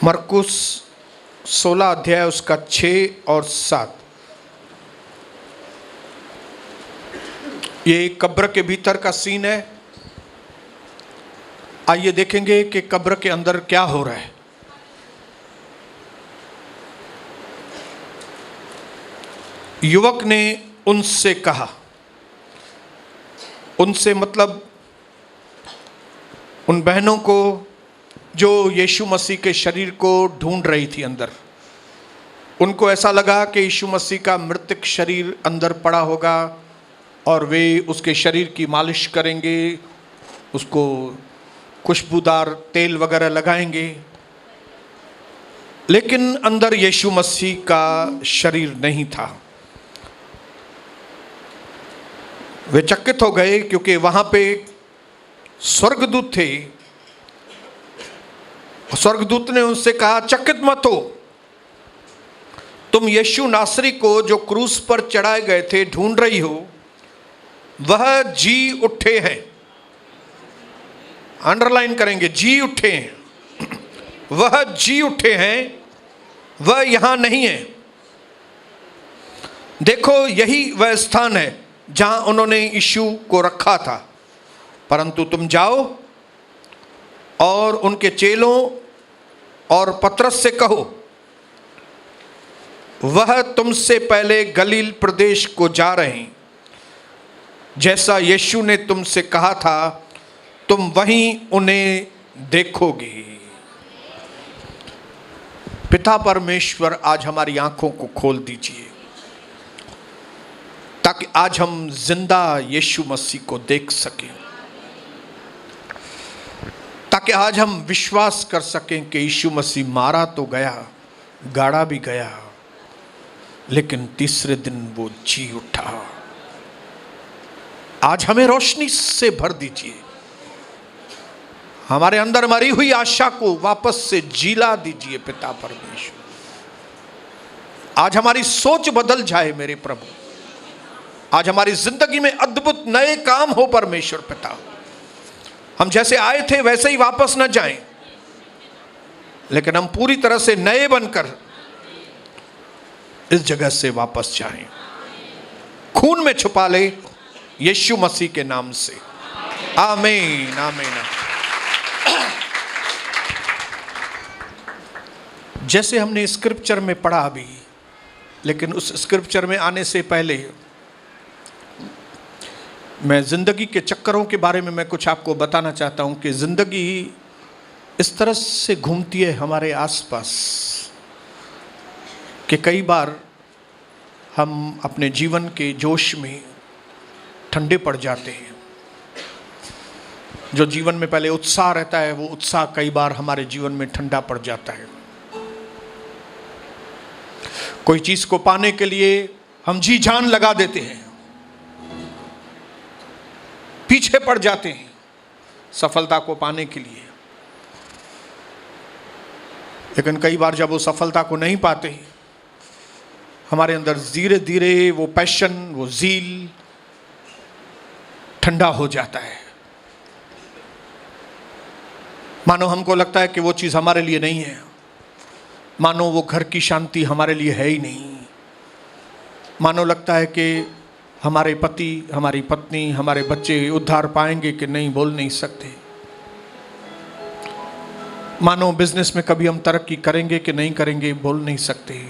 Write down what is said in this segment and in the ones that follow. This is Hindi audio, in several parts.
मरकुस 16 अध्याय उसका 6 और 7। ये कब्र के भीतर का सीन है। आइए देखेंगे कि कब्र के अंदर क्या हो रहा है। युवक ने उनसे कहा, उनसे मतलब उन बहनों को जो यीशु मसीह के शरीर को ढूंढ रही थी अंदर। उनको ऐसा लगा कि यीशु मसीह का मृतक शरीर अंदर पड़ा होगा और वे उसके शरीर की मालिश करेंगे, उसको खुशबूदार तेल वगैरह लगाएंगे। लेकिन अंदर यीशु मसीह का शरीर नहीं था। वे चकित हो गए क्योंकि वहां पे स्वर्गदूत थे। स्वर्गदूत ने उनसे कहा, चकित मत हो, तुम यीशु नासरी को जो क्रूस पर चढ़ाए गए थे ढूंढ रही हो। वह जी उठे हैं। अंडरलाइन करेंगे, जी उठे हैं। वह जी उठे हैं, वह यहां नहीं है। देखो, यही वह स्थान है जहां उन्होंने यीशु को रखा था। परंतु तुम जाओ और उनके चेलों और पतरस से कहो, वह तुमसे पहले गलील प्रदेश को जा रहे हैं। जैसा यीशु ने तुमसे कहा था, तुम वहीं उन्हें देखोगे। पिता परमेश्वर, आज हमारी आंखों को खोल दीजिए ताकि आज हम जिंदा यीशु मसीह को देख सकें, ताकि आज हम विश्वास कर सकें कि यीशु मसीह मारा तो गया, गाड़ा भी गया, लेकिन तीसरे दिन वो जी उठा। आज हमें रोशनी से भर दीजिए, हमारे अंदर मरी हुई आशा को वापस से जिला दीजिए पिता परमेश्वर। आज हमारी सोच बदल जाए मेरे प्रभु। आज हमारी जिंदगी में अद्भुत नए काम हो परमेश्वर पिता। हम जैसे आए थे वैसे ही वापस न जाएं, लेकिन हम पूरी तरह से नए बनकर इस जगह से वापस जाएं। खून में छुपा ले यीशु मसीह के नाम से, आमीन आमीन। जैसे हमने स्क्रिप्चर में पढ़ा अभी, लेकिन उस स्क्रिप्चर में आने से पहले मैं ज़िंदगी के चक्करों के बारे में मैं कुछ आपको बताना चाहता हूं कि ज़िंदगी इस तरह से घूमती है हमारे आसपास कि कई बार हम अपने जीवन के जोश में ठंडे पड़ जाते हैं। जो जीवन में पहले उत्साह रहता है, वो उत्साह कई बार हमारे जीवन में ठंडा पड़ जाता है। कोई चीज़ को पाने के लिए हम जी जान लगा देते हैं, पीछे पड़ जाते हैं सफलता को पाने के लिए। लेकिन कई बार जब वो सफलता को नहीं पाते, हमारे अंदर धीरे धीरे वो पैशन, वो ज़ील ठंडा हो जाता है। मानो हमको लगता है कि वो चीज़ हमारे लिए नहीं है, मानो वो घर की शांति हमारे लिए है ही नहीं, मानो लगता है कि हमारे पति, हमारी पत्नी, हमारे बच्चे उद्धार पाएंगे कि नहीं, बोल नहीं सकते। मानो बिजनेस में कभी हम तरक्की करेंगे कि नहीं करेंगे, बोल नहीं सकते।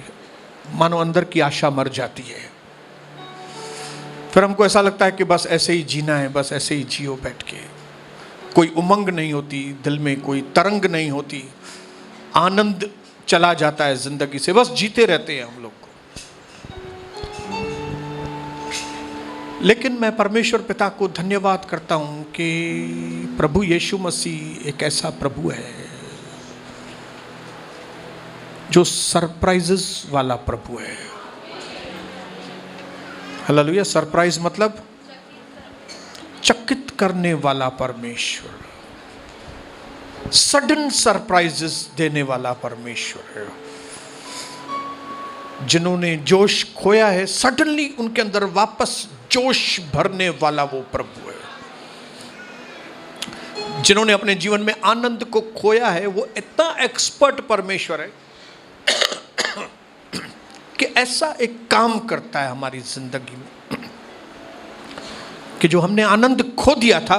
मानो अंदर की आशा मर जाती है। फिर हमको ऐसा लगता है कि बस ऐसे ही जीना है, बस ऐसे ही जियो बैठ के। कोई उमंग नहीं होती दिल में, कोई तरंग नहीं होती, आनंद चला जाता है जिंदगी से, बस जीते रहते हैं हम लोग। लेकिन मैं परमेश्वर पिता को धन्यवाद करता हूं कि प्रभु यीशु मसीह एक ऐसा प्रभु है जो सरप्राइजेस वाला प्रभु है। हालेलुया। सरप्राइज मतलब चकित करने वाला परमेश्वर, सडन सरप्राइजेस देने वाला परमेश्वर है। जिन्होंने जोश खोया है, सडनली उनके अंदर वापस जोश भरने वाला वो प्रभु है। जिन्होंने अपने जीवन में आनंद को खोया है, वो इतना एक्सपर्ट परमेश्वर है कि ऐसा एक काम करता है हमारी जिंदगी में कि जो हमने आनंद खो दिया था,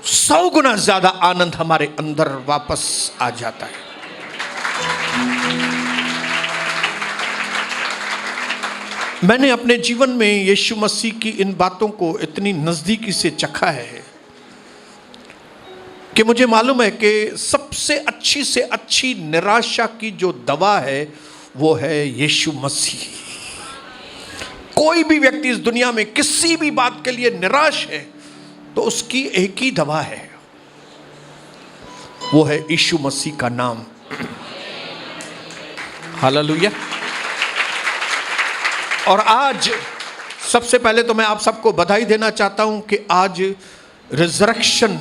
100 गुना ज्यादा आनंद हमारे अंदर वापस आ जाता है। मैंने अपने जीवन में यीशु मसीह की इन बातों को इतनी नजदीकी से चखा है कि मुझे मालूम है कि सबसे अच्छी से अच्छी निराशा की जो दवा है वो है यीशु मसीह। कोई भी व्यक्ति इस दुनिया में किसी भी बात के लिए निराश है तो उसकी एक ही दवा है, वो है यीशु मसीह का नाम। हालेलुया। और आज सबसे पहले तो मैं आप सबको बधाई देना चाहता हूं कि आज रिजरेक्शन,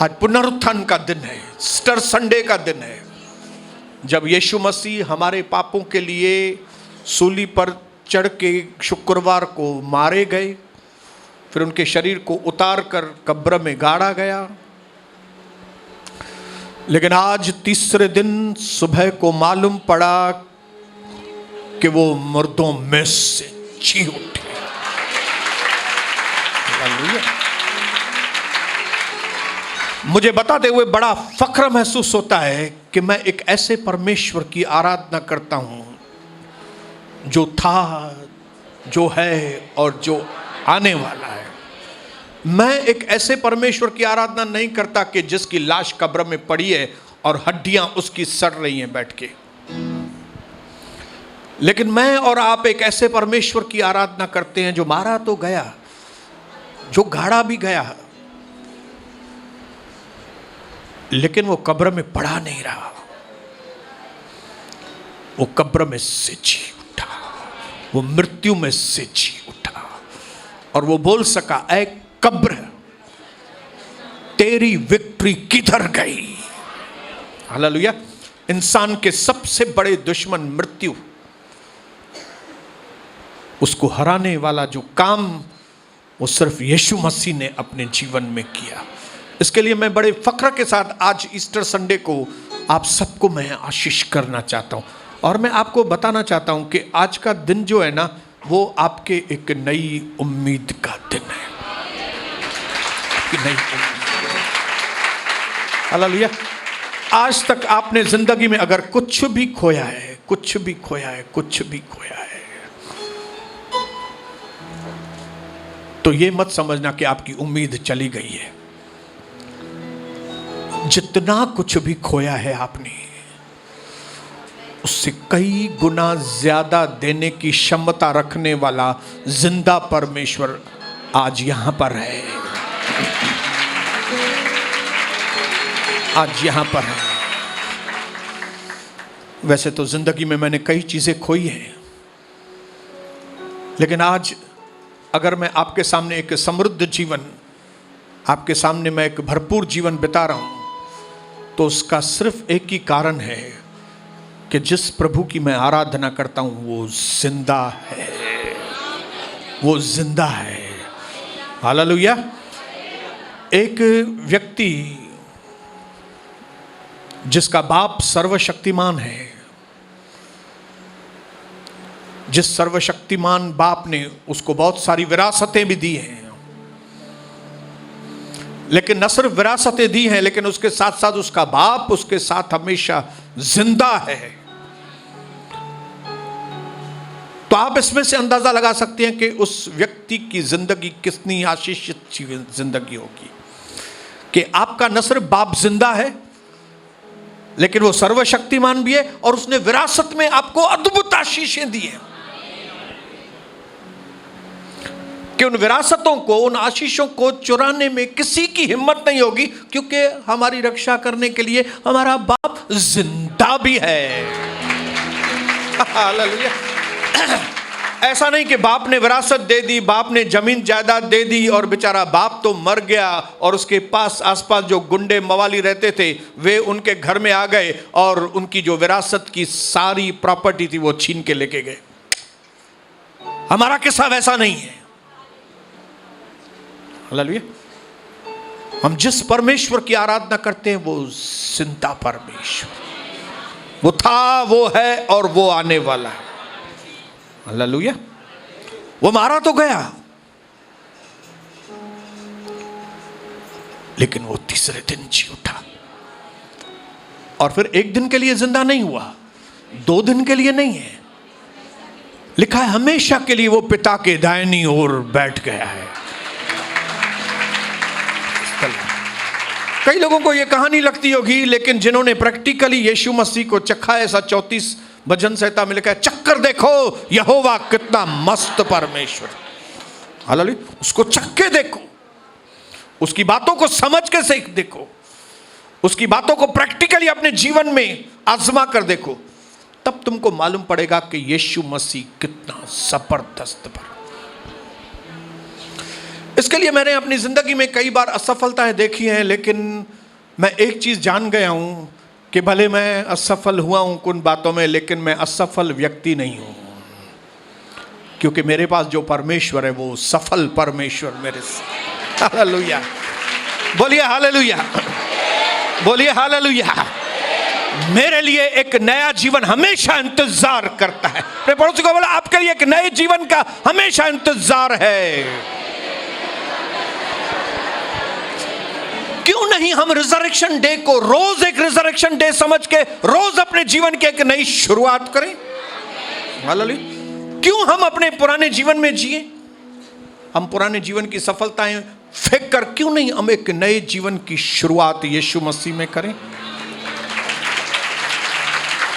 आज पुनरुत्थान का दिन है, ईस्टर संडे का दिन है, जब यीशु मसीह हमारे पापों के लिए सूली पर चढ़ के शुक्रवार को मारे गए, फिर उनके शरीर को उतार कर कब्र में गाड़ा गया। लेकिन आज तीसरे दिन सुबह को मालूम पड़ा कि वो मुर्दों में से जी उठे। मुझे बताते हुए बड़ा फख्र महसूस होता है कि मैं एक ऐसे परमेश्वर की आराधना करता हूं जो था, जो है और जो आने वाला है। मैं एक ऐसे परमेश्वर की आराधना नहीं करता कि जिसकी लाश कब्र में पड़ी है और हड्डियां उसकी सड़ रही हैं बैठ के, लेकिन मैं और आप एक ऐसे परमेश्वर की आराधना करते हैं जो मारा तो गया, जो गाड़ा भी गया, लेकिन वो कब्र में पड़ा नहीं रहा, वो कब्र में से जी उठा, वो मृत्यु में से जी उठा और वो बोल सका, ऐ कब्र तेरी विक्ट्री किधर गई। हालेलुया। इंसान के सबसे बड़े दुश्मन मृत्यु, उसको हराने वाला जो काम वो सिर्फ यीशु मसीह ने अपने जीवन में किया। इसके लिए मैं बड़े फख्र के साथ आज ईस्टर संडे को आप सबको मैं आशीष करना चाहता हूँ और मैं आपको बताना चाहता हूँ कि आज का दिन जो है ना, वो आपके एक नई उम्मीद का दिन है, आपकी नई उम्मीद। हालेलुया। आज तक आपने जिंदगी में अगर कुछ भी खोया है, कुछ भी खोया है, कुछ भी खोया है, तो ये मत समझना कि आपकी उम्मीद चली गई है। जितना कुछ भी खोया है आपने, उससे कई गुना ज्यादा देने की क्षमता रखने वाला जिंदा परमेश्वर आज यहां पर है, आज यहां पर है। वैसे तो जिंदगी में मैंने कई चीजें खोई हैं, लेकिन आज अगर मैं आपके सामने एक समृद्ध जीवन, आपके सामने मैं एक भरपूर जीवन बिता रहा हूं, तो उसका सिर्फ एक ही कारण है कि जिस प्रभु की मैं आराधना करता हूं वो जिंदा है, वो जिंदा है। हालेलुया। एक व्यक्ति जिसका बाप सर्वशक्तिमान है, जिस सर्वशक्तिमान बाप ने उसको बहुत सारी विरासतें भी दी हैं, लेकिन न सिर्फ विरासतें दी हैं, लेकिन उसके साथ साथ उसका बाप उसके साथ हमेशा जिंदा है, तो आप इसमें से अंदाजा लगा सकते हैं कि उस व्यक्ति की जिंदगी कितनी आशीषित जिंदगी होगी कि आपका न सिर्फ बाप जिंदा है, लेकिन वो सर्वशक्तिमान भी है और उसने विरासत में आपको अद्भुत आशीषें दी हैं कि उन विरासतों को, उन आशीषों को चुराने में किसी की हिम्मत नहीं होगी, क्योंकि हमारी रक्षा करने के लिए हमारा बाप जिंदा भी है। हालेलुया। ऐसा नहीं कि बाप ने विरासत दे दी, बाप ने जमीन जायदाद दे दी और बेचारा बाप तो मर गया और उसके पास आसपास जो गुंडे मवाली रहते थे वे उनके घर में आ गए और उनकी जो विरासत की सारी प्रॉपर्टी थी वो छीन के लेके गए। हमारा किस्सा वैसा नहीं है। हालेलुया। हम जिस परमेश्वर की आराधना करते हैं वो जिंदा परमेश्वर, वो था, वो है और वो आने वाला है। हालेलुया। वो मारा तो गया, लेकिन वो तीसरे दिन जी उठा। और फिर एक दिन के लिए जिंदा नहीं हुआ, 2 दिन के लिए नहीं है, लिखा है हमेशा के लिए वो पिता के दाहिनी ओर बैठ गया है। कई लोगों को यह कहानी लगती होगी, लेकिन जिन्होंने प्रैक्टिकली यीशु मसीह को चखा है, 34 भजन संहिता में लिखा है, चक्कर देखो यहोवा कितना मस्त परमेश्वर। हालेलुया। उसको चख के देखो, उसकी बातों को समझ के सीख देखो, उसकी बातों को प्रैक्टिकली अपने जीवन में आजमा कर देखो, तब तुमको मालूम पड़ेगा कि यीशु मसीह कितना जबरदस्त पर। इसके लिए मैंने अपनी जिंदगी में कई बार असफलताएं देखी हैं, लेकिन मैं एक चीज जान गया हूं कि भले मैं असफल हुआ हूं कुछ बातों में, लेकिन मैं असफल व्यक्ति नहीं हूं, क्योंकि मेरे पास जो परमेश्वर है वो सफल परमेश्वर मेरे साथ। हालेलुया। बोलिए हालेलुया, बोलिए हालेलुया। मेरे लिए एक नया जीवन हमेशा इंतजार करता है। मेरे पड़ोसी को बोला, आपके लिए एक नए जीवन का हमेशा इंतजार है। क्यों नहीं हम रिजरेक्शन डे को रोज एक रिजरेक्शन डे समझ के रोज अपने जीवन की एक नई शुरुआत करें। हालेलुया। क्यों हम अपने पुराने जीवन में जिए? हम पुराने जीवन की सफलताएं फेंक कर क्यों नहीं हम एक नए जीवन की शुरुआत यीशु मसीह में करें?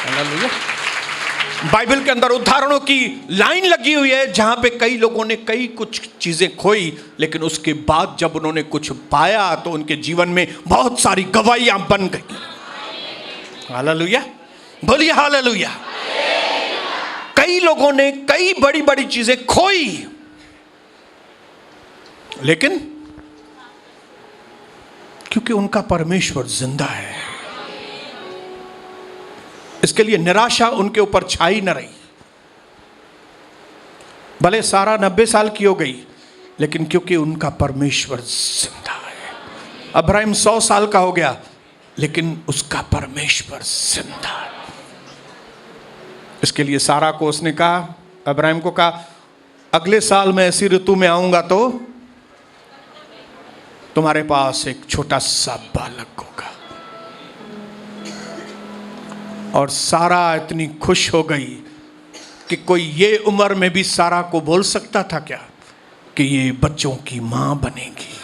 हालेलुया। बाइबल के अंदर उदाहरणों की लाइन लगी हुई है, जहां पे कई लोगों ने कई कुछ चीजें खोई, लेकिन उसके बाद जब उन्होंने कुछ पाया तो उनके जीवन में बहुत सारी गवाहियां बन गई। हालेलुया। बोलिए हालेलुया। कई लोगों ने कई बड़ी बड़ी चीजें खोई, लेकिन क्योंकि उनका परमेश्वर जिंदा है, इसके लिए निराशा उनके ऊपर छाई न रही। भले सारा 90 साल की हो गई, लेकिन क्योंकि उनका परमेश्वर जिंदा है। अब्राहिम 100 साल का हो गया, लेकिन उसका परमेश्वर जिंदा है। इसके लिए सारा को उसने कहा, अब्राहिम को कहा, अगले साल मैं ऐसी ऋतु में आऊंगा तो तुम्हारे पास एक छोटा सा बालक होगा। और सारा इतनी खुश हो गई कि कोई ये उम्र में भी सारा को बोल सकता था क्या कि ये बच्चों की मां बनेगी।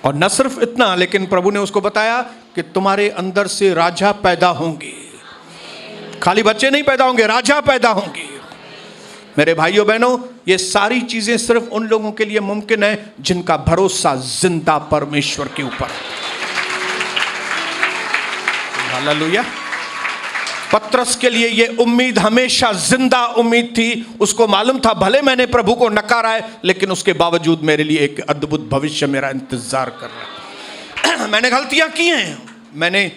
और न सिर्फ इतना, लेकिन प्रभु ने उसको बताया कि तुम्हारे अंदर से राजा पैदा होंगे। खाली बच्चे नहीं पैदा होंगे, राजा पैदा होंगे। मेरे भाइयों बहनों, ये सारी चीजें सिर्फ उन लोगों के लिए मुमकिन है जिनका भरोसा जिंदा परमेश्वर के ऊपर है। हालेलुया। पतरस के लिए ये उम्मीद हमेशा जिंदा उम्मीद थी। उसको मालूम था भले मैंने प्रभु को नकारा है, लेकिन उसके बावजूद मेरे लिए एक अद्भुत भविष्य मेरा इंतजार कर रहा है। मैंने गलतियां की हैं, मैंने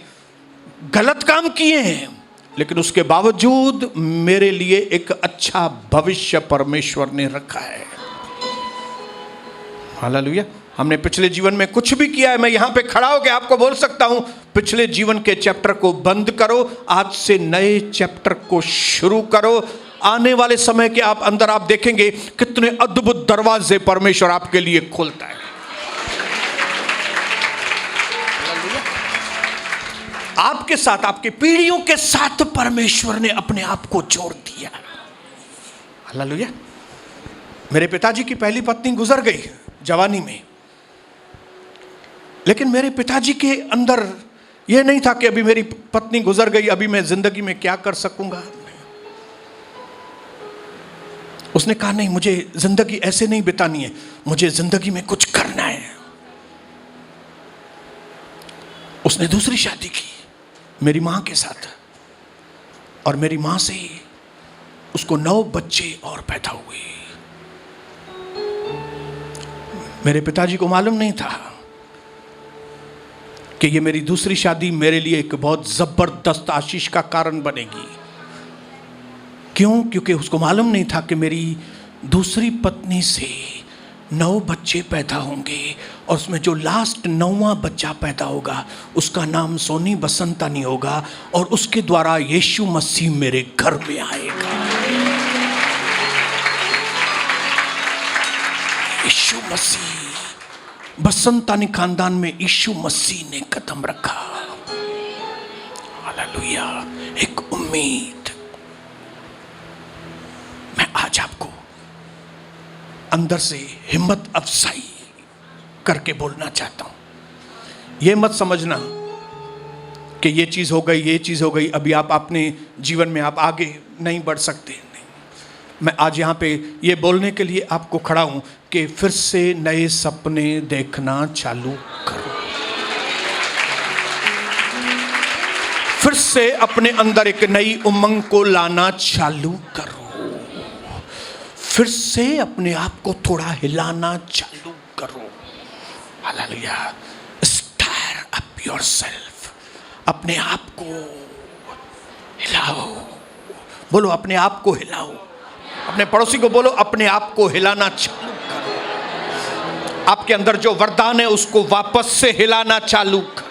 गलत काम किए हैं, लेकिन उसके बावजूद मेरे लिए एक अच्छा भविष्य परमेश्वर ने रखा है। हालेलुया। हमने पिछले जीवन में कुछ भी किया है, मैं यहां पे खड़ा होकर आपको बोल सकता हूं, पिछले जीवन के चैप्टर को बंद करो, आज से नए चैप्टर को शुरू करो। आने वाले समय के आप अंदर आप देखेंगे कितने अद्भुत दरवाजे परमेश्वर आपके लिए खोलता है। आपके साथ, आपके पीढ़ियों के साथ परमेश्वर ने अपने आप को जोड़ दिया। हालेलुया। मेरे पिताजी की पहली पत्नी गुजर गई जवानी में, लेकिन मेरे पिताजी के अंदर यह नहीं था कि अभी मेरी पत्नी गुजर गई, अभी मैं जिंदगी में क्या कर सकूंगा। उसने कहा नहीं, मुझे जिंदगी ऐसे नहीं बितानी है, मुझे जिंदगी में कुछ करना है। उसने दूसरी शादी की मेरी मां के साथ, और मेरी मां से उसको 9 बच्चे और पैदा हुए। मेरे पिताजी को मालूम नहीं था कि ये मेरी दूसरी शादी मेरे लिए एक बहुत जबरदस्त आशीष का कारण बनेगी। क्यों? क्योंकि उसको मालूम नहीं था कि मेरी दूसरी पत्नी से 9 बच्चे पैदा होंगे और उसमें जो लास्ट 9वां बच्चा पैदा होगा उसका नाम सोनी बसंतानी होगा और उसके द्वारा यीशु मसीह मेरे घर में आएगा। यीशु मसीह, बसंतानी खानदान में यीशु मसीह ने कदम रखा। हालेलुया। एक उम्मीद। मैं आज आपको अंदर से हिम्मत अफजाई करके बोलना चाहता हूं। यह मत समझना कि ये चीज हो गई, ये चीज हो गई, अभी आप अपने जीवन में आप आगे नहीं बढ़ सकते। नहीं, मैं आज यहां पे ये बोलने के लिए आपको खड़ा हूं कि फिर से नए सपने देखना चालू करो। फिर से अपने अंदर एक नई उमंग को लाना चालू करो। फिर से अपने आप को थोड़ा हिलाना चालू करो। हालेलुया। Star up yourself. अपने आप को हिलाओ। बोलो अपने आप को हिलाओ। अपने पड़ोसी को बोलो अपने आप को हिलाना चालू करो। आपके अंदर जो वरदान है उसको वापस से हिलाना चालू करो।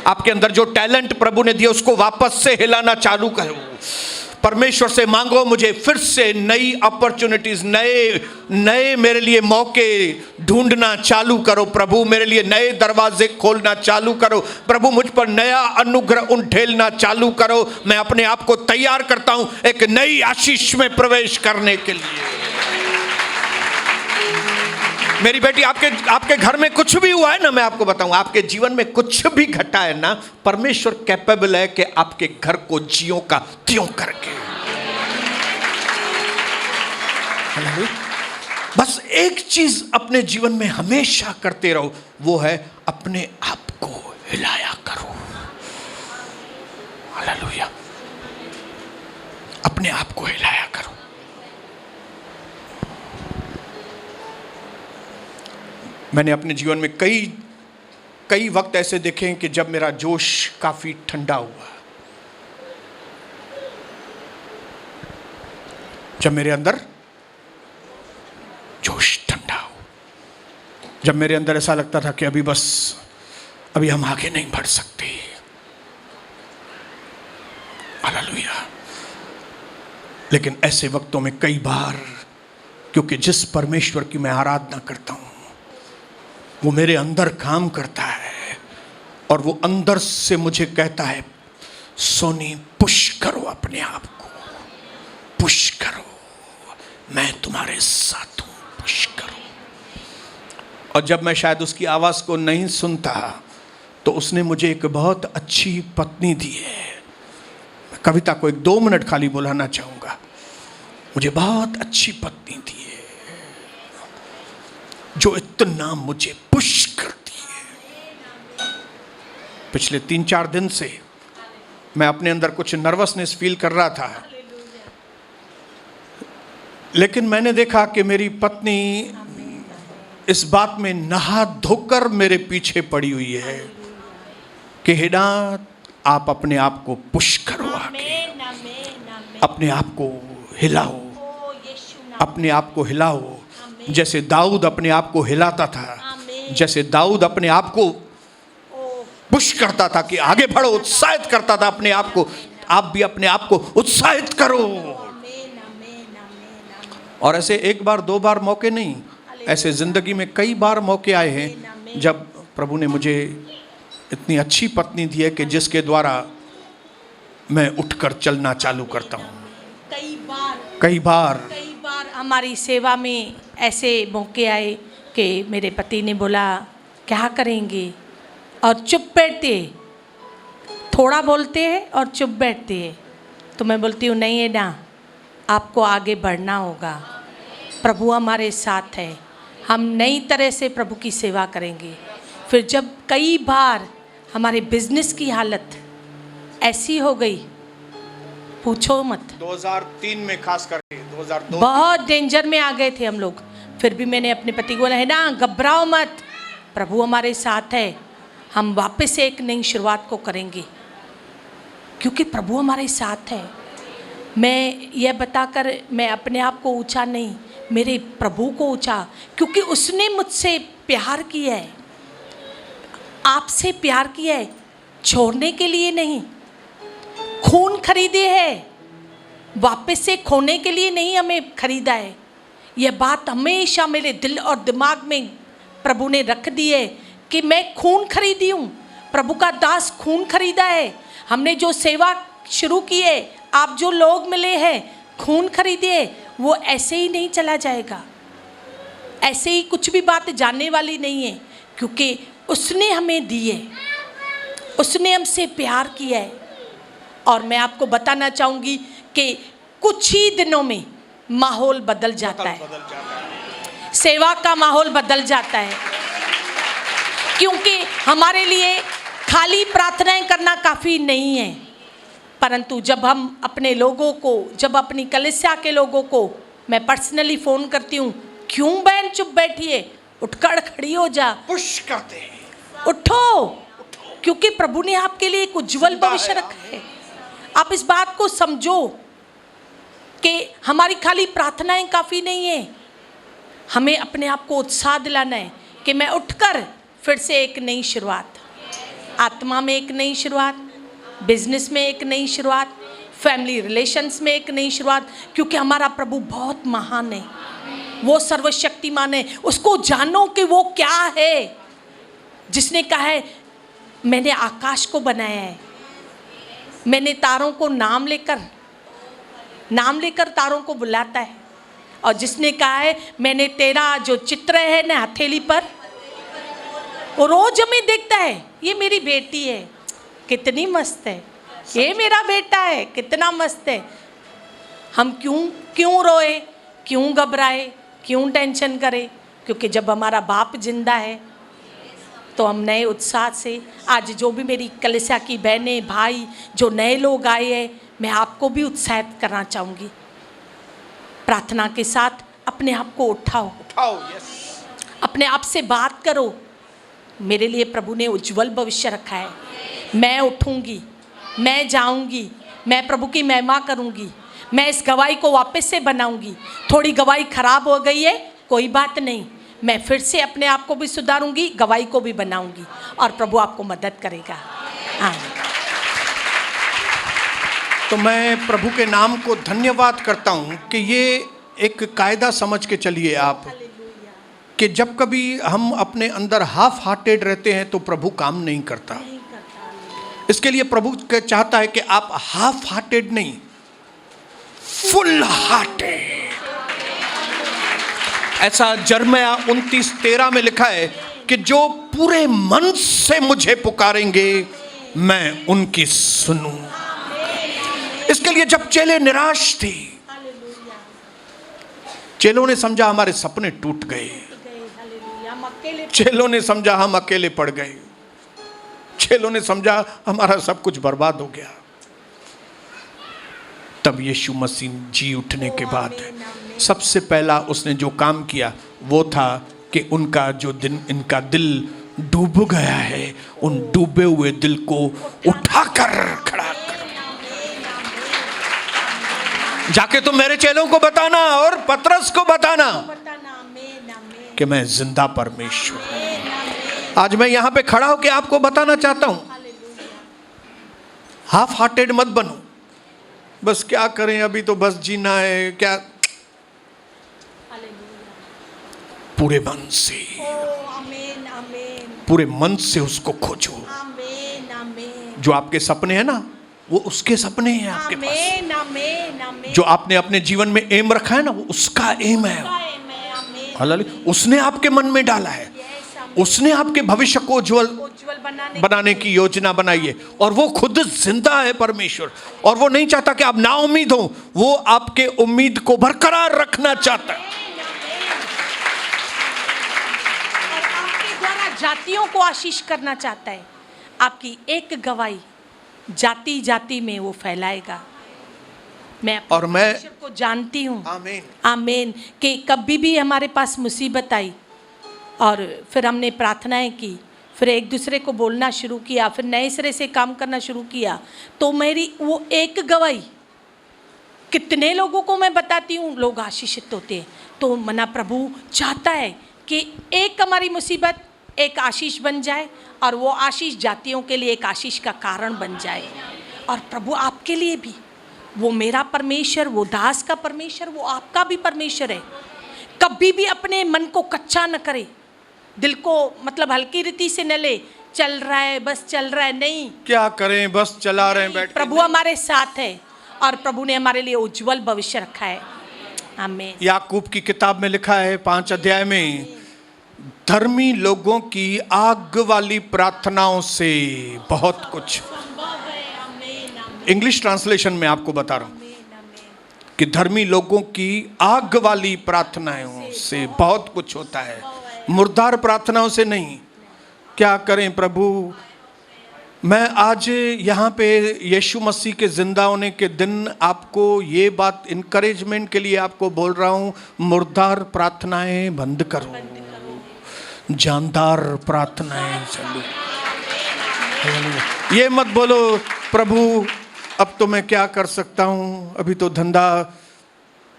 आपके अंदर जो टैलेंट प्रभु ने दिया उसको वापस से हिलाना चालू करो। परमेश्वर से मांगो मुझे फिर से नई अपॉर्चुनिटीज, नए मेरे लिए मौके ढूंढना चालू करो। प्रभु मेरे लिए नए दरवाजे खोलना चालू करो। प्रभु मुझ पर नया अनुग्रह उंडेलना चालू करो। मैं अपने आप को तैयार करता हूं एक नई आशीष में प्रवेश करने के लिए। मेरी बेटी, आपके घर में कुछ भी हुआ है ना, मैं आपको बताऊं, आपके जीवन में कुछ भी घटा है ना, परमेश्वर कैपेबल है कि आपके घर को जियों का त्यों करके। बस एक चीज अपने जीवन में हमेशा करते रहो, वो है अपने आप को हिलाया करो। हालेलुया। अपने आप को हिलाया करो। मैंने अपने जीवन में कई वक्त ऐसे देखे हैं कि जब मेरा जोश काफी ठंडा हुआ, जब मेरे अंदर जोश ठंडा हो, जब मेरे अंदर ऐसा लगता था कि अभी हम आगे नहीं बढ़ सकते। हालेलुया। लेकिन ऐसे वक्तों में कई बार, क्योंकि जिस परमेश्वर की मैं आराधना करता हूं वो मेरे अंदर काम करता है और वो अंदर से मुझे कहता है, सोनी पुश करो अपने आप को, पुश करो, मैं तुम्हारे साथ हूं, पुश करो। और जब मैं शायद उसकी आवाज को नहीं सुनता तो उसने मुझे एक बहुत अच्छी पत्नी दी है। मैं कविता को 1-2 मिनट खाली बुलाना चाहूंगा। मुझे बहुत अच्छी पत्नी दी है जो इतना मुझे पुश करती है। पिछले 3-4 दिन से मैं अपने अंदर कुछ नर्वसनेस फील कर रहा था, लेकिन मैंने देखा कि मेरी पत्नी इस बात में नहा धोकर मेरे पीछे पड़ी हुई है कि हेडा आप अपने आप को पुश करो आगे, अपने आप को हिलाओ, अपने आप को हिलाओ। जैसे दाऊद अपने आप को हिलाता था, जैसे दाऊद अपने आप को पुश करता था कि आगे बढ़ो, उत्साहित करता था अपने आप को, आप भी अपने आप को उत्साहित करो। और ऐसे 1 बार 2 बार मौके नहीं, ऐसे जिंदगी में कई बार मौके आए हैं जब प्रभु ने मुझे इतनी अच्छी पत्नी दी है कि जिसके द्वारा मैं उठकर चलना चालू करता हूँ। कई बार हमारी सेवा में ऐसे मौके आए कि मेरे पति ने बोला क्या करेंगे, और चुप बैठते, थोड़ा बोलते हैं और चुप बैठते हैं। तो मैं बोलती हूँ नहीं है ना, आपको आगे बढ़ना होगा, प्रभु हमारे साथ है, हम नई तरह से प्रभु की सेवा करेंगे। फिर जब कई बार हमारे बिजनेस की हालत ऐसी हो गई, पूछो मत। 2003 में खास करके 2002 बहुत डेंजर में आ गए थे हम लोग। फिर भी मैंने अपने पति को बोला है ना, घबराओ मत, प्रभु हमारे साथ है, हम वापस से एक नई शुरुआत को करेंगे, क्योंकि प्रभु हमारे साथ है। मैं यह बताकर मैं अपने आप को ऊंचा नहीं, मेरे प्रभु को ऊंचा, क्योंकि उसने मुझसे प्यार किया है, आपसे प्यार किया है, छोड़ने के लिए नहीं। खून खरीदे है, वापस से खोने के लिए नहीं हमें खरीदा है। यह बात हमेशा मेरे दिल और दिमाग में प्रभु ने रख दी है कि मैं खून खरीदी हूँ, प्रभु का दास खून खरीदा है। हमने जो सेवा शुरू की है, आप जो लोग मिले हैं, खून खरीदे, वो ऐसे ही नहीं चला जाएगा, ऐसे ही कुछ भी बात जानने वाली नहीं है, क्योंकि उसने हमें दिए, उसने हमसे प्यार किया है। और मैं आपको बताना चाहूँगी कि कुछ ही दिनों में माहौल बदल जाता है, सेवा का माहौल बदल जाता है, क्योंकि हमारे लिए खाली प्रार्थनाएं करना काफ़ी नहीं है, परंतु जब हम अपने लोगों को, जब अपनी कलीसिया के लोगों को मैं पर्सनली फ़ोन करती हूँ, क्यों बहन चुप बैठी है, उठकर खड़ी हो जा, पुश करते हैं, उठो, क्योंकि प्रभु ने आपके लिए एक उज्जवल भविष्य रखा है। आप इस बात को समझो कि हमारी खाली प्रार्थनाएं काफ़ी नहीं है, हमें अपने आप को उत्साह दिलाना है कि मैं उठकर फिर से एक नई शुरुआत, आत्मा में एक नई शुरुआत, बिजनेस में एक नई शुरुआत, फैमिली रिलेशंस में एक नई शुरुआत, क्योंकि हमारा प्रभु बहुत महान है, वो सर्वशक्तिमान है। उसको जानो कि वो क्या है, जिसने कहा है मैंने आकाश को बनाया है, मैंने तारों को नाम लेकर तारों को बुलाता है, और जिसने कहा है मैंने तेरा जो चित्र है ना हथेली पर, वो रोज हमें देखता है, ये मेरी बेटी है कितनी मस्त है, ये मेरा बेटा है कितना मस्त है। हम क्यों रोए, क्यों घबराए, क्यों टेंशन करें, क्योंकि जब हमारा बाप जिंदा है तो हम नए उत्साह से, आज जो भी मेरी कलीसिया की बहनें भाई जो नए लोग आए हैं, मैं आपको भी उत्साहित करना चाहूँगी, प्रार्थना के साथ अपने आप को उठाओ, यस, अपने आप से बात करो, मेरे लिए प्रभु ने उज्जवल भविष्य रखा है, मैं उठूँगी, मैं जाऊँगी, मैं प्रभु की महिमा करूँगी, मैं इस गवाही को वापस से बनाऊँगी। थोड़ी गवाही खराब हो गई है, कोई बात नहीं, मैं फिर से अपने आप को भी सुधारूँगी, गवाही को भी बनाऊँगी, और प्रभु आपको मदद करेगा। हाँ, तो मैं प्रभु के नाम को धन्यवाद करता हूँ कि ये एक कायदा समझ के चलिए आप, कि जब कभी हम अपने अंदर हाफ हार्टेड रहते हैं तो प्रभु काम नहीं करता। इसके लिए प्रभु चाहता है कि आप हाफ हार्टेड नहीं, फुल हार्टेड। ऐसा जर्मया 29:13 में लिखा है कि जो पूरे मन से मुझे पुकारेंगे मैं उनकी सुनूं। इसके लिए जब चेले निराश थे, चेलों ने समझा हमारे सपने टूट गए, चेलों ने समझा हम अकेले पड़ गए, चेलों ने समझा हमारा सब कुछ बर्बाद हो गया, तब यीशु मसीह जी उठने के बाद सबसे पहला उसने जो काम किया वो था कि इनका दिल डूब गया है, उन डूबे हुए दिल को उठाकर खड़ा कर। जाके तुम मेरे चेलों को बताना और पतरस को बताना कि मैं जिंदा परमेश्वर हूं। आज मैं यहां पे खड़ा होकर आपको बताना चाहता हूं, हाफ हार्टेड मत बनो, बस क्या करें अभी तो बस जीना है क्या, पूरे मन से, पूरे मन से उसको खोजो। जो आपके सपने हैं ना वो उसके सपने हैं आपके पास, जो आपने अपने जीवन में एम रखा है ना वो उसका एम है, हालेलुया। उसने आपके मन में डाला है, उसने आपके भविष्य को उज्जवल बनाने की योजना बनाई है, और वो खुद जिंदा है परमेश्वर, और वो नहीं चाहता कि आप ना उम्मीद हो, वो आपके उम्मीद को बरकरार रखना चाहता है। और आपके द्वारा जातियों को आशीष करना चाहता है। आपकी एक गवाही जाति जाति में वो फैलाएगा। मैं और मैं को जानती हूँ, आमीन आमीन, कि कभी भी हमारे पास मुसीबत आई और फिर हमने प्रार्थनाएं की, फिर एक दूसरे को बोलना शुरू किया, फिर नए सिरे से काम करना शुरू किया, तो मेरी वो एक गवाही कितने लोगों को मैं बताती हूँ, लोग आशीषित होते हैं। तो मना प्रभु चाहता है कि एक हमारी मुसीबत एक आशीष बन जाए और वो आशीष जातियों के लिए एक आशीष का कारण बन जाए। और प्रभु आपके लिए भी, वो मेरा परमेश्वर, वो दास का परमेश्वर, वो आपका भी परमेश्वर है। कभी भी अपने मन को कच्चा न करे, दिल को मतलब हल्की रीति से न ले, चल रहा है बस चल रहा है, नहीं, क्या करें बस चला रहे हैं बैठ के। प्रभु हमारे साथ है और प्रभु ने हमारे लिए उज्जवल भविष्य रखा है। आमीन। याकूब की किताब में लिखा है 5 अध्याय में, धर्मी लोगों की आग वाली प्रार्थनाओं से बहुत कुछ, इंग्लिश ट्रांसलेशन में आपको बता रहा हूं कि धर्मी लोगों की आग वाली प्रार्थनाओं से बहुत कुछ होता है, मुर्दार प्रार्थनाओं से नहीं। क्या करें प्रभु, मैं आज यहाँ पे यीशु मसीह के जिंदा होने के दिन आपको ये बात इनकरेजमेंट के लिए आपको बोल रहा हूँ, मुर्दार प्रार्थनाएं बंद करो, जानदार प्रार्थनाएं चलो। ये मत बोलो प्रभु अब तो मैं क्या कर सकता हूँ, अभी तो धंधा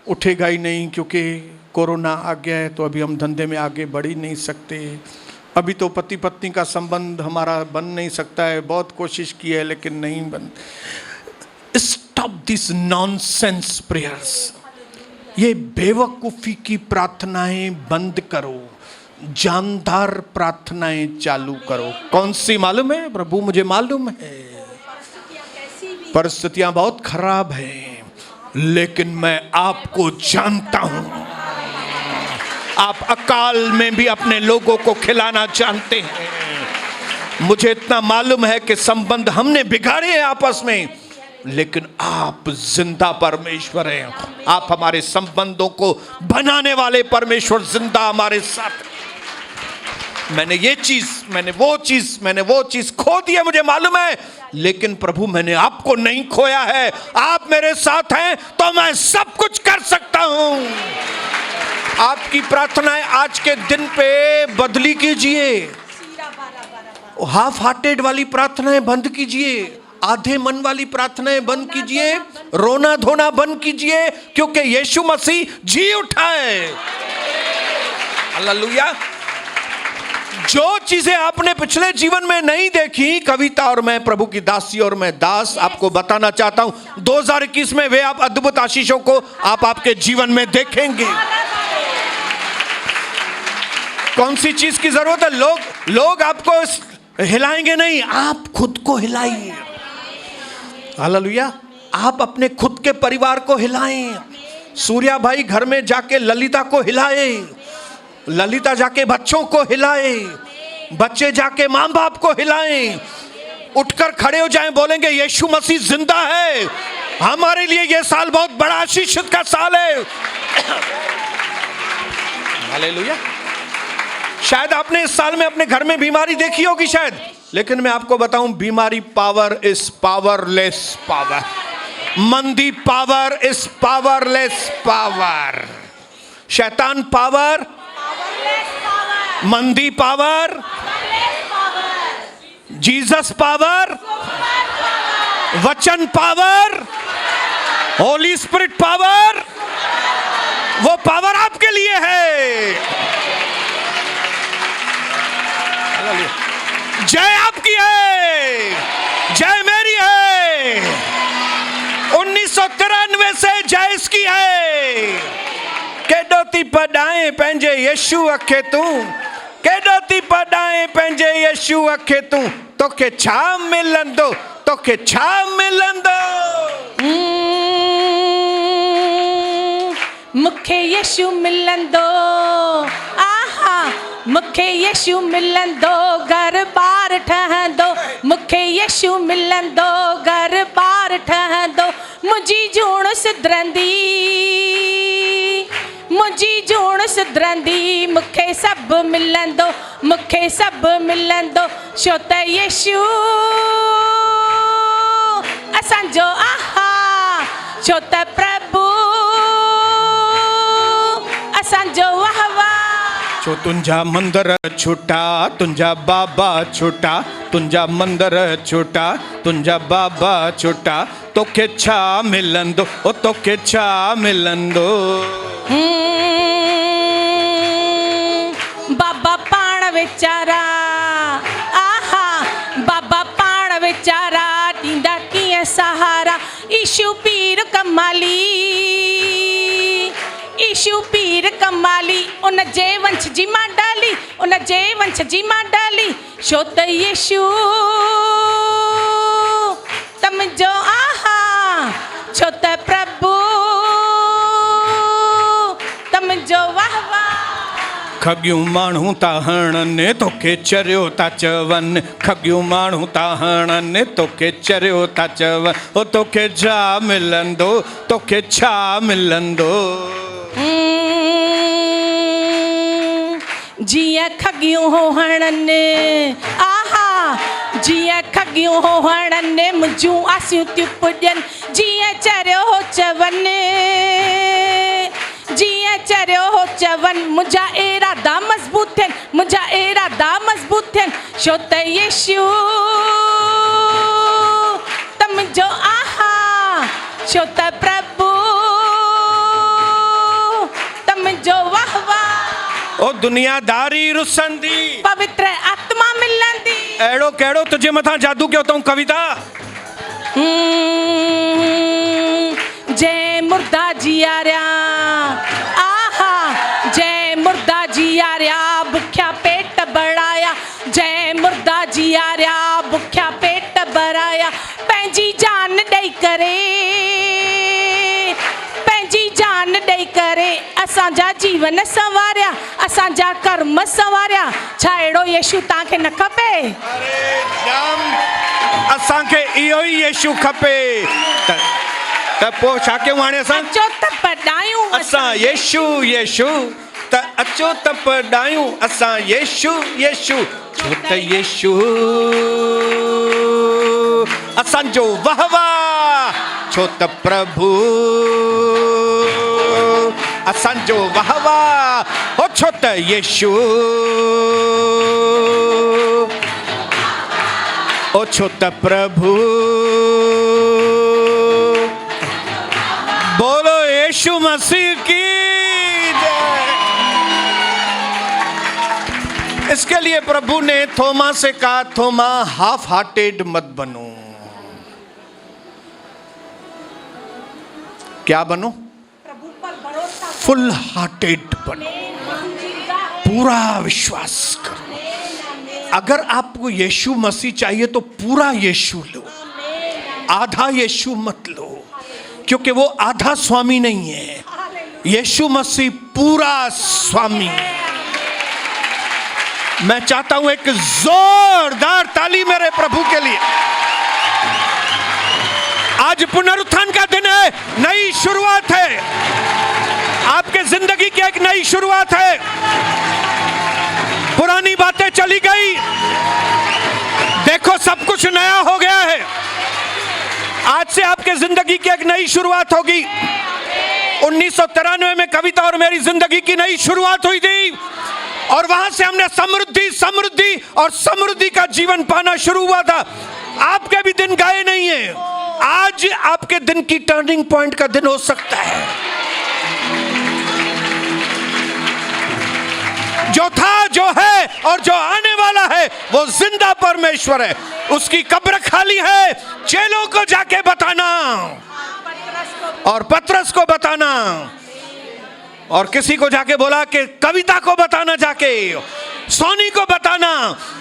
उठेगा ही नहीं क्योंकि कोरोना आ गया है, तो अभी हम धंधे में आगे बढ़ ही नहीं सकते, अभी तो पति पत्नी का संबंध हमारा बन नहीं सकता है, बहुत कोशिश की है लेकिन नहीं बन। स्टॉप दिस नॉनसेंस प्रेयर्स, ये बेवकूफ़ी की प्रार्थनाएं बंद करो, जानदार प्रार्थनाएं चालू करो। कौन सी मालूम है प्रभु? मुझे मालूम है परिस्थितियां बहुत खराब हैं, लेकिन मैं आपको जानता हूं, आप अकाल में भी अपने लोगों को खिलाना जानते हैं। मुझे इतना मालूम है कि संबंध हमने बिगाड़े हैं आपस में, लेकिन आप जिंदा परमेश्वर हैं, आप हमारे संबंधों को बनाने वाले परमेश्वर जिंदा हमारे साथ। मैंने ये चीज, मैंने वो चीज खो दी है, मुझे मालूम है, लेकिन प्रभु मैंने आपको नहीं खोया है, आप मेरे साथ हैं तो मैं सब कुछ कर सकता हूं। आपकी प्रार्थनाएं आज के दिन पे बदली कीजिए, हाफ हार्टेड वाली प्रार्थनाएं बंद कीजिए, आधे मन वाली प्रार्थनाएं बंद कीजिए, रोना धोना बंद कीजिए, क्योंकि यीशु मसीह जी उठा है। हालेलुया। जो चीजें आपने पिछले जीवन में नहीं देखी, कविता और मैं प्रभु की दासी और मैं दास आपको बताना चाहता हूं, 2021 में वे आप अद्भुत आशीषों को आप आपके जीवन में देखेंगे। कौन सी चीज की जरूरत है? लोग आपको हिलाएंगे नहीं, आप खुद को हिलाइए। हालेलुया। आप अपने खुद के परिवार को हिलाएं। सूर्या भाई घर में जाके ललिता को हिलाए, ललिता जाके बच्चों को हिलाए, बच्चे जाके माँ बाप को हिलाएं, उठकर खड़े हो जाएं, बोलेंगे यीशु मसीह जिंदा है, हमारे लिए ये साल बहुत बड़ा आशीषित का साल है। हालेलुया। शायद आपने इस साल में अपने घर में बीमारी देखी होगी शायद, लेकिन मैं आपको बताऊं, बीमारी पावर इज पावरलेस पावर, मंदी पावर इज पावरलेस पावर, शैतान पावर, मंदी पावर, जीसस पावर, वचन पावर, होली स्पिरिट पावर, वो पावर आपके लिए है। जय आपकी है, जय मेरी है, 1993 से जय इसकी है। केडोती पढ़ाए पंहिंजे यीशु अखे तू, केडोती पढ़ाए पंहिंजे यीशु अखे तू, तोखे छा मिलंदो, तोखे छा मिलंदो। मुखे यीशु मिलंदो, आहा मुखे यीशु मिलंदो, घर बार ठहंदो, मुखे यीशु मिलंदो, घर बार ठहंदो, मुंहिंजी जूण सुधरंदी, मुंहिंजी जूण सुधरंदी, मूंखे सभु मिलंदो, मूंखे सभु मिलंदो, छो त यीशु असांजो आहा, छो त प्रभु असांजो वाह वाह। छो तुंहिंजा मंदर छोटा, तुंहिंजा बाबा छोटा, तुंहिंजा मंदर छोटा, तुंहिंजा बाबा छोटा, तोखे छा मिलंदो, ओ तोखे छा मिलंदो। बाबा पाण वीचारा, आहा बाबा पाण वीचारा ॾींदा कीअं सहारा। ईशू पीर कमाली, ईशू पीर कमाली, उन जे वंश जी मां डाली, उन जे वंश जी मां डाली। छो त यीशू तमजो, आहा छो त प्रभु तमजो, वाह वाह। खगियूं माण्हू था हणनि तोखे चरियो था चवनि, खगियूं माण्हू था हणनि तोखे चरियो था चवनि। ओ तोखे छा मिलंदो, तोखे छा मिलंदो। जीअं खगियूं हो हणनि, आहा जीअं खगियूं हो हणनि, मुंहिंजूं आसियूं थियूं पुॼनि। जीअं चरियो हो चवनि, जीअं चरियो हो चवनि, मुंहिंजा इरादा मज़बूत थियनि, मुंहिंजा इरादा मज़बूत थियनि। छो त यीशू तमजो, आहा छो त प्रभु तमजो, वाह वाह। ओ दुनियादारी रुसंदी, पवित्र आत्मा मिलंदी। अहिड़ो कहिड़ो तुंहिंजे मथां जादू कयो अथऊं कविता। जय मुर्दा जियारिया, आहा जय मुर्दा जियारिया, बुख्या पेट बढ़ाया। जय मुर्दा जियारिया, बुख्या पेट बढ़ाया। पंहिंजी जान ॾेई करे, पंहिंजी जान ॾेई करे असांजा जीवन संवारिया, असांजा कर्म संवारिया। छा अहिड़ो यीशू तव्हांखे न खपे? अरे जाम असांखे इहो ई यीशू खपे। त पोइ छा कयूं हाणे असां? अचो त पढ़ायूं असां यीशू यीशू, त अचो त पढ़ायूं असां यीशू यीशू। छो त यीशू असांजो वाह वाह, छो त प्रभु असांजो वाह वाह। ओ छो त यीशू, ओ छो त प्रभु। बोलो यीशु मसीह की जय। इसके लिए प्रभु ने थोमा से कहा, थोमा हाफ हार्टेड मत बनो। क्या बनो? प्रभु पर भरोसा, फुल हार्टेड बनो, पूरा विश्वास करो। अगर आपको यीशु मसीह चाहिए तो पूरा यीशु लो, आधा यीशु मत लो, क्योंकि वो आधा स्वामी नहीं है। यीशु मसीह पूरा स्वामी है। मैं चाहता हूं एक जोरदार ताली मेरे प्रभु के लिए। आज पुनरुत्थान का दिन है, नई शुरुआत है, आपके जिंदगी की एक नई शुरुआत है। पुरानी बातें चली गई, देखो सब कुछ नया हो गया है। आज से आपके जिंदगी की एक नई शुरुआत होगी। 1993 में कविता और मेरी जिंदगी की नई शुरुआत हुई थी, और वहां से हमने समृद्धि समृद्धि और समृद्धि का जीवन पाना शुरू हुआ था। आपके भी दिन गए नहीं है, आज आपके दिन की टर्निंग पॉइंट का दिन हो सकता है। जो था, जो है और जो आने वाला है वो जिंदा परमेश्वर है। उसकी कब्र खाली है, चेलों को जाके बताना और पतरस को बताना, और किसी को जाके बोला कि कविता को बताना, जाके सोनी को बताना,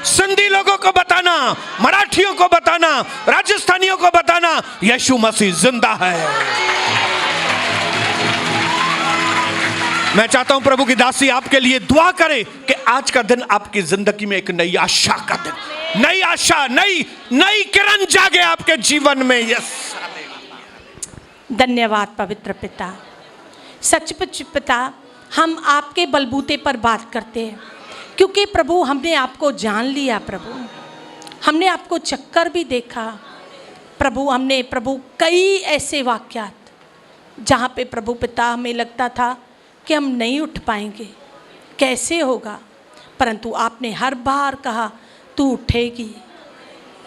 सिंधी लोगों को बताना, मराठियों को बताना, राजस्थानियों को बताना, यीशु मसीह जिंदा है। मैं चाहता हूं प्रभु की दासी आपके लिए दुआ करे कि आज का दिन आपकी जिंदगी में एक नई आशा का दिन, नई आशा, नई किरण जागे आपके जीवन में। यस, धन्यवाद पवित्र पिता। सचमुच पिता, हम आपके बलबूते पर बात करते हैं, क्योंकि प्रभु हमने आपको जान लिया। प्रभु हमने आपको चक्कर भी देखा। प्रभु हमने कई ऐसे वाक्यात जहाँ पे प्रभु पिता हमें लगता था कि हम नहीं उठ पाएंगे, कैसे होगा, परंतु आपने हर बार कहा तू उठेगी,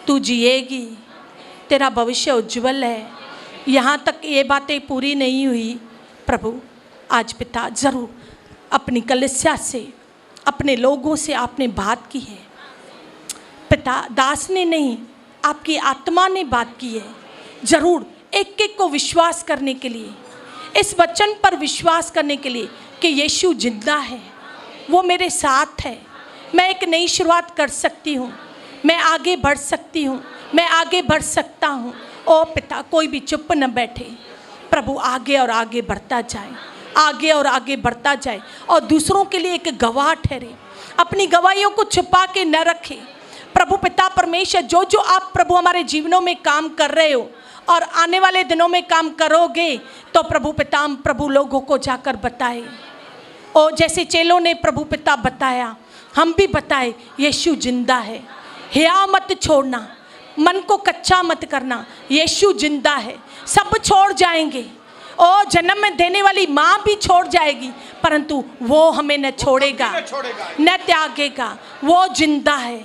तू जिएगी, तेरा भविष्य उज्जवल है, यहाँ तक ये बातें पूरी नहीं हुई प्रभु, आज पिता ज़रूर अपनी कलीसिया से, अपने लोगों से आपने बात की है पिता। दास ने नहीं, आपकी आत्मा ने बात की है। ज़रूर एक एक को विश्वास करने के लिए, इस वचन पर विश्वास करने के लिए कि यीशु जिंदा है, वो मेरे साथ है, मैं एक नई शुरुआत कर सकती हूँ, मैं आगे बढ़ सकती हूँ, मैं आगे बढ़ सकता हूँ। ओ पिता, कोई भी चुप न बैठे प्रभु, आगे और आगे बढ़ता जाए, आगे और आगे बढ़ता जाए और दूसरों के लिए एक गवाह ठहरे, अपनी गवाहियों को छुपा के न रखे प्रभु पिता परमेश्वर। जो जो आप प्रभु हमारे जीवनों में काम कर रहे हो और आने वाले दिनों में काम करोगे, तो प्रभु पिता हम प्रभु लोगों को जाकर बताए। ओ जैसे चेलों ने प्रभु पिता बताया, हम भी बताए यीशु जिंदा है। हिया मत छोड़ना, मन को कच्चा मत करना, यीशु जिंदा है। सब छोड़ जाएंगे, ओ जन्म में देने वाली माँ भी छोड़ जाएगी, परंतु वो हमें न छोड़ेगा, न त्यागेगा। वो जिंदा है,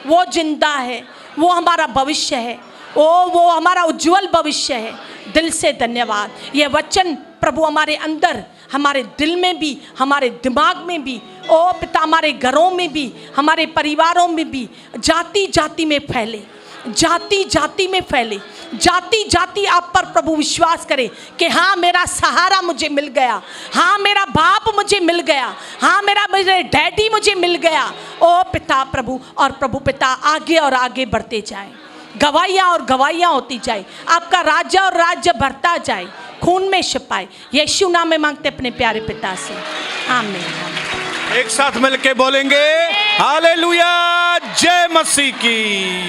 वो जिंदा है, वो हमारा भविष्य है, वो हमारा उज्जवल भविष्य है। दिल से धन्यवाद। ये वचन प्रभु हमारे अंदर, हमारे दिल में भी, हमारे दिमाग में भी, ओ पिता हमारे घरों में भी, हमारे परिवारों में भी जाति जाति में फैले, जाति जाति में फैले, जाति जाति आप पर प्रभु विश्वास करे कि हाँ मेरा सहारा मुझे मिल गया, हाँ मेरा बाप मुझे मिल गया, हाँ मेरे डैडी मुझे मिल गया। ओ पिता प्रभु, और प्रभु पिता आगे और आगे बढ़ते जाए, गवाहियाँ और गवाहियाँ होती जाए, आपका राज्य और राज्य बढ़ता जाए, खून में छिपाए। यीशु नाम में मांगते अपने प्यारे पिता से, आमीन। एक साथ मिलके बोलेंगे हालेलुया, जय मसीह की।